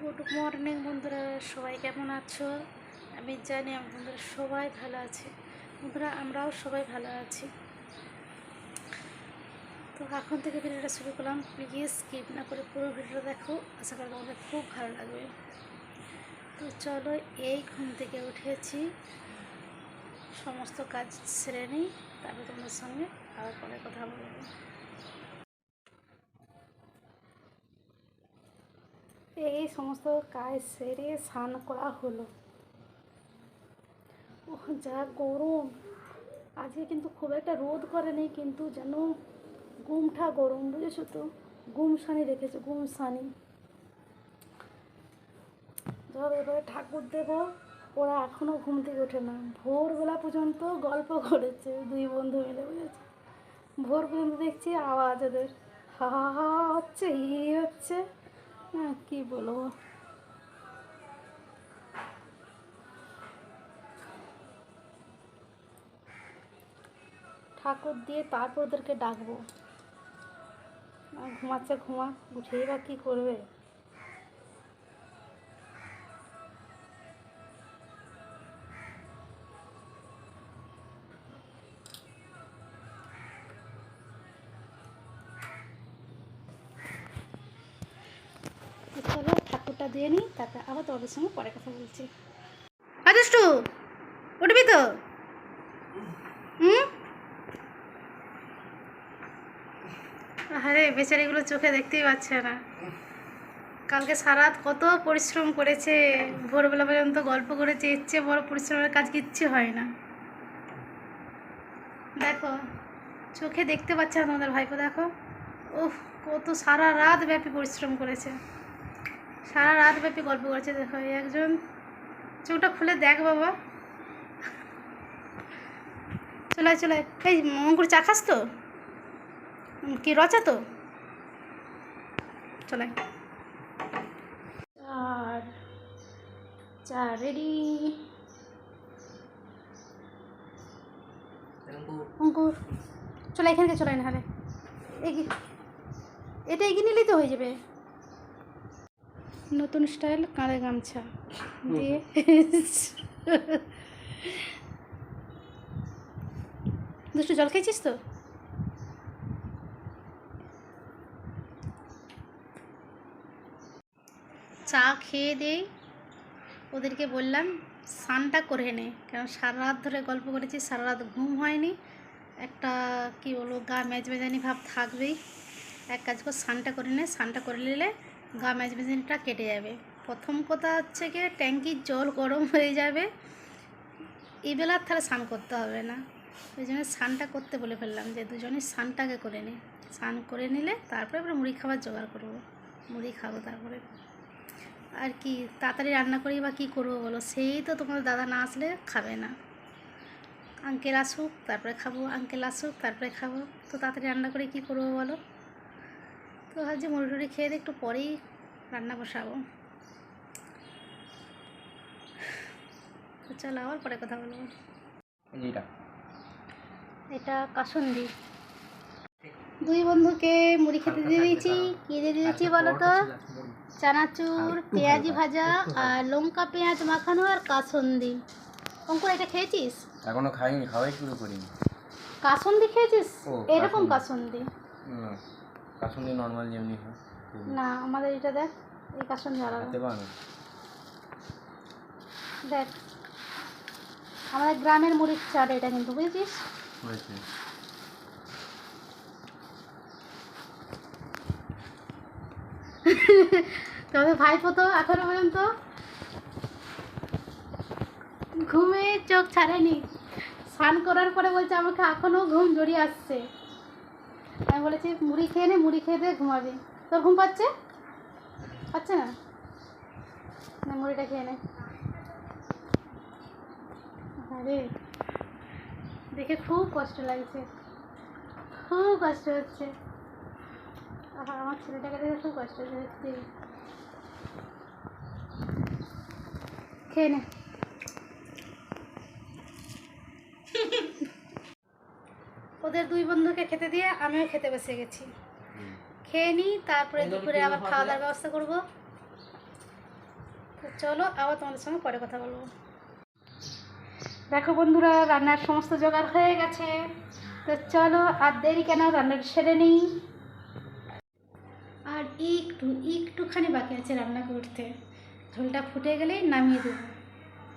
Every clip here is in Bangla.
গুড মর্নিং বন্ধুরা, সবাই কেমন আছো? আমি জানি বন্ধুরা সবাই ভালো আছে। বন্ধুরা আমরাও সবাই ভালো আছি। তো এখন থেকে ভিডিওটা শুরু করলাম, প্লিজ স্কিপ না করে পুরো ভিডিওটা দেখো, আশা করি তোমাদের খুব ভালো লাগবে। তো চলো, এই ঘুম থেকে উঠেছি, সমস্ত কাজ সেরে নিই, তারপরে তোমাদের সঙ্গে আবার পরে কথা বলবো। এই সমস্ত কাজ সেরে স্নান করা হলো। ও যা গরম! আজকে কিন্তু খুব একটা রোদ করেনি, কিন্তু যেন গুমঠা গরম, বুঝেছো তো? গুমসানি রেখেছে, গুমসানি। ধর এবারে ঠাকুর দেবো, ওরা এখনও ঘুম থেকে ওঠে না, ভোরবেলা পর্যন্ত গল্প করেছে দুই বন্ধু মিলে, বুঝেছে? ভোর পর্যন্ত দেখছি আওয়াজ ওদের, হা হা হা হচ্ছে, হচ্ছে। হ্যাঁ, কী বলবো। ঠাকুর দিয়ে তারপর ওদেরকে ডাকবো। ঘুমাচ্ছে, ঘুমা, উঠেই বা কী করবে। চলো ঠাকুরটা দিয়ে নিই, তারপরে আবার তোমাদের সঙ্গে পরে কথা বলছি। আদুষ্টু, উঠবি তো? আরে বেচারিগুলো চোখে দেখতেই পাচ্ছে না। কালকে সারাত কত পরিশ্রম করেছে, ভোরবেলা পর্যন্ত গল্প করেছে, এর চেয়ে বড় পরিশ্রমের কাজ কিচ্ছু হয় না। দেখো, চোখে দেখতে পাচ্ছে না তোমাদের ভাইপো, দেখো। ওহ, কত সারা রাত ব্যাপী পরিশ্রম করেছে, সারা রাত ব্যাপী গল্প করেছে। দেখো একজন, চোখটা খুলে দেখ বাবা। চলে চলে, এই অঙ্কুর চা খাস তো? কি রচা তো? চলে, আর চা রেডি। অঙ্কুর চলে, এখানকে চলে, না হলে এটা এগিয়ে নিলেই তো হয়ে যাবে। নতুন স্টাইল কাঁধে গামছা দিয়ে দুষ্টু জল খেয়েছিস তো? চা খেয়ে দেই, ওদেরকে বললাম স্নানটা করে নে, কারণ সারা রাত ধরে গল্প করেছি, সারা রাত ঘুম হয়নি, একটা কী বলবো, গা ম্যাজমেজানি ভাব থাকবেই। এক কাজ কর, স্নানটা করে নে, স্নানটা করে নিলে গা ম্যাজমেজানিটা কেটে যাবে। প্রথম কথা হচ্ছে কি, ট্যাঙ্কির জল গরম হয়ে যাবে, এই বেলার তাহলে স্নান করতে হবে না। ওই জন্য স্নানটা করতে বলে ফেললাম যে দুজনে স্নানটাকে করে নিই, স্নান করে নিলে তারপরে আমরা মুড়ি খাবার জোগাড় করবো, মুড়ি খাবো তারপরে। আর কি তাড়াতাড়ি রান্না করি বা কী করবো বলো, সেই তো তোমাদের দাদা না আসলে খাবে না। আঙ্কেল আসুক তারপরে খাবো, আঙ্কেল আসুক তারপরে খাবো, তো তাড়াতাড়ি রান্না করে কী করবো বলো? তো ভাবছি মুড়ি টুড়ি খেয়ে দিয়ে একটু পরেই রান্না বসাবো। তো চলো আবার পরে কথা বলবো। এটা কাসুন্দি। দুই বন্ধুকে মুড়ি খেতে দিয়ে দিয়েছি। কী দিয়ে দিয়েছি বলো তো? চানাচুর, পেঁয়াজি ভাজা, আর লঙ্কা পেঁয়াজ মাখানো, আর কাসুন্দি। অঙ্কুর, এটা খেয়েছিস? এখনো খাইনি, খাওয়াই শুরু করিনি। কাসুন্দি খেয়েছিস? এরকম কাসুন্দি? কাসুন্দি নর্মাল যেমনি হয় না, আমাদের এটা দেখ, এই কাসুন্দি আলাদা। দেখ, আমাদের গ্রামের মুড়ির চাট এটা, কিন্তু বুঝেছিস? তবে ভাইপো তো এখনো পর্যন্ত ঘুমে চোখ ছাড়েনি। স্নান করার পরে বলছে আমাকে এখনও ঘুম জড়িয়ে আসছে। আমি বলেছি মুড়ি খেয়ে নে, মুড়ি খেয়ে দিয়ে ঘুমাবি। তোর ঘুম পাচ্ছে? পাচ্ছে না? মুড়িটা খেয়ে নে। আরে দেখে খুব কষ্ট লাগছে, খুব কষ্ট হচ্ছে। আমার ছেলেটাকে দেখে খুব কষ্ট হচ্ছে। খেয়ে নে। ওদের দুই বন্ধুকে খেতে দিয়ে আমিও খেতে বসে গেছি। খেয়ে নিই, তারপরে দুপুরে আবার খাওয়া দাওয়ার ব্যবস্থা করবো। তো চলো আবার তোমাদের সঙ্গে পরে কথা বলবো। দেখো বন্ধুরা, রান্নার সমস্ত জোগাড় হয়ে গেছে। তো চলো আর দেরি কেন, রান্নাটা সেরে নিই। আর একটুখানি বাকি আছে রান্না করতে। ঝোলটা ফুটে গেলেই নামিয়ে দেবো।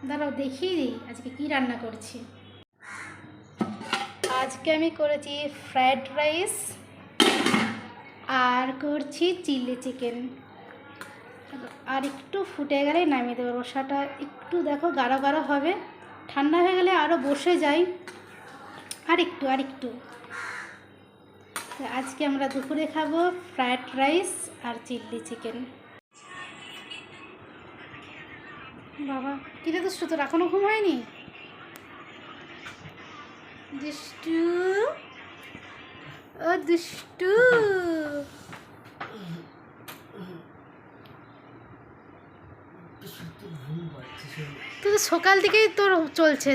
দাঁড়াও দেখিয়ে দিই আজকে কি রান্না করছি। আজকে আমি করেছি ফ্রায়েড রাইস আর করছি চিলি চিকেন। আর একটু ফুটে গেলেই নামিয়ে দেবো। রসাটা একটু দেখো গাঢ় গাঢ় হবে, ঠান্ডা হয়ে গেলে আরও বসে যায়। আর একটু তো আজকে আমরা দুপুরে খাবো ফ্রায়েড রাইস আর চিলি চিকেন। বাবা কিরে দুষ্টু, তোর এখনো ঘুম হয়নি? দুষ্টু, ও দুষ্টু, তুই তো সকাল থেকেই তোর চলছে।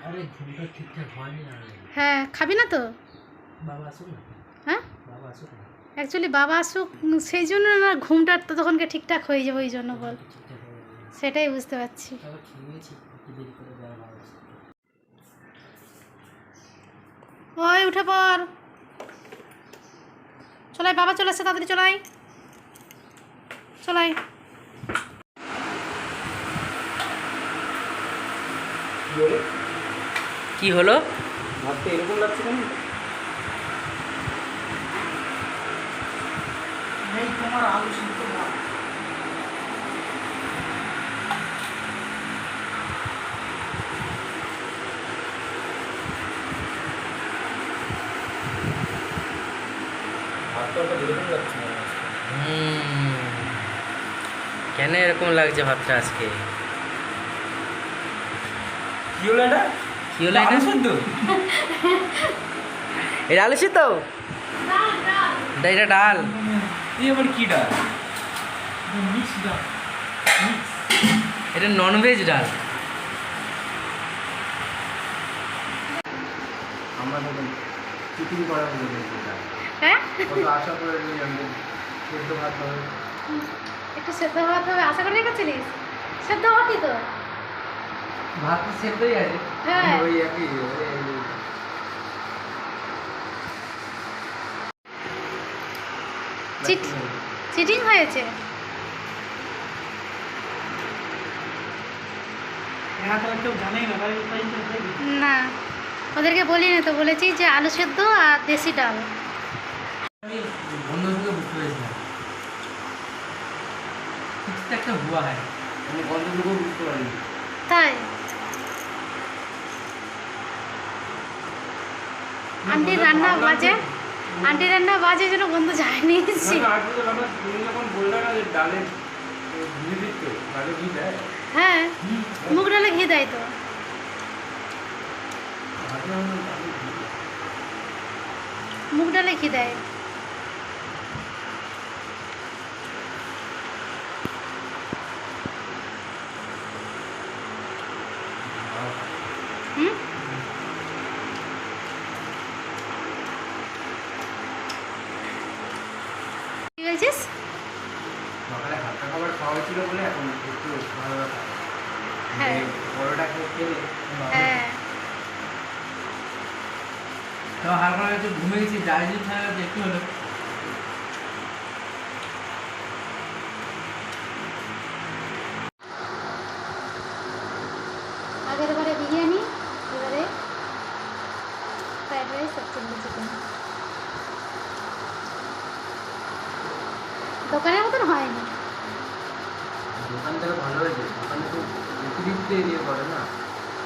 আরে ঘুমটা ঠিকঠাক হয়নি আর হ্যাঁ, খাবি না তো? বাবা আসুক না, হ্যাঁ বাবা আসুক না, অ্যাকচুয়ালি বাবা আসুক, সেই জন্য না ঘুমটা তো তখনকে ঠিকঠাক হয়ে যাবে, ওই জন্য বল। ঠিকঠাক হয়ে যাবে। সেটাই বুঝতে পারছি। তারপর খেয়েছি একটু দেরি করে দেওয়া ভালো আছে। ওই উঠে পর, চলাই, বাবা চলে আসছে, তাড়াতাড়ি চলাই চলাই। কি হলো? ভাবতে এরকম লাগছে কেন? এই তোমার আলু সিদ্ধ ভাত। ভাতটা এরকম লাগছে না। কেন এরকম লাগছে ভাতটা আজকে? কি হলো এটা? কি হলো এটা? আলু সিদ্ধ? এটা আলু সিদ্ধ? এটা ডাল। এই আবার কি ডাল? মিক্স ডাল। এটা ননভেজ ডাল। আমরা দেখুন চিকেন করা হয়ে গেছে এটা। হ্যাঁ, কত আশা করে আমাদের সিদ্ধ ভাত হবে। একটু সেদ্ধ ভাত হবে আশা করে রেখেছিলিস? সেদ্ধ ভাতই তো। ভাত তো সেদ্ধই আছে। হ্যাঁ। ওই একই চিটিং হয়েছে। না, ওদেরকে বলিনি তো, বলেছি যে আলু সেদ্ধ আর দেশি ডাল। বন্ধু থেকে বুঝতে পেরেছিলাম কিছু একটা হুয়া হয়, আমি গন্ধটুকু বুঝতে পারি। তাই আন্টির রান্না বাজে, আন্টির রান্না বাজে যেন গন্ধ যায়নি। তুমি যখন বললে না যে ডালে ঘি দিচ্ছে, ডালে ঘি দেয়? হ্যাঁ, মুগ ডালে ঘি দেয় তো। মুগ ডালে ঘি দেয়। হুম, কি বলছিস? সকালে হালকা খাবার খাওয়া হয়েছিল বলে এখন একটু ভালো লাগা। হ্যাঁ। বড়টা খেলে হ্যাঁ, তো হালকা একটু ঘুমে গেছি, ডাইজিং ছাড়া একটু হলো। আগের বারে বিরিয়ানি, এবারে ফ্রাইড রাইস আর চিলি চিকেন। দোকানের মতন হয়নি। দোকান থেকে ভালো হয়েছে, দোকানে তো অতিরিক্ত এরিয়া করে না।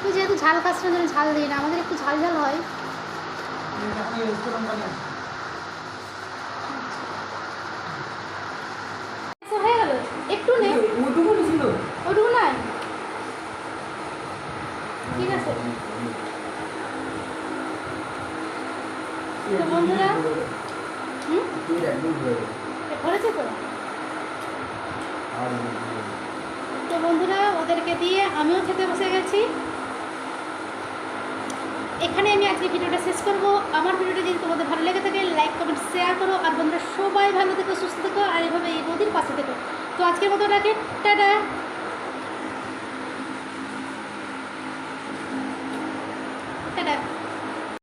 তুই যেহেতু ঝাল খাস না, জন্য ঝাল দিই না, আমাদের একটু ঝাল ঝাল হয়। আচ্ছা, হয়ে গেল, একটু নে, ওটুকু ছিল। ওটুকু নাই, ঠিক আছে। তো বন্ধুরা, হুম, ভরেছে তো। তো বন্ধুরা, ওদেরকে দিয়ে আমিও খেতে বসে গেছি। এখানে আমি আজকে ভিডিওটা শেষ করব। আমার ভিডিওটা যদি তোমাদের ভালো লেগে থাকে, লাইক কমেন্ট শেয়ার করো। আর বন্ধুরা সবাই ভালো থেকো, সুস্থ থেকো, আর এইভাবে এই নদীর পাশে থেকো। তো আজকের মতো রাখে, টাটা।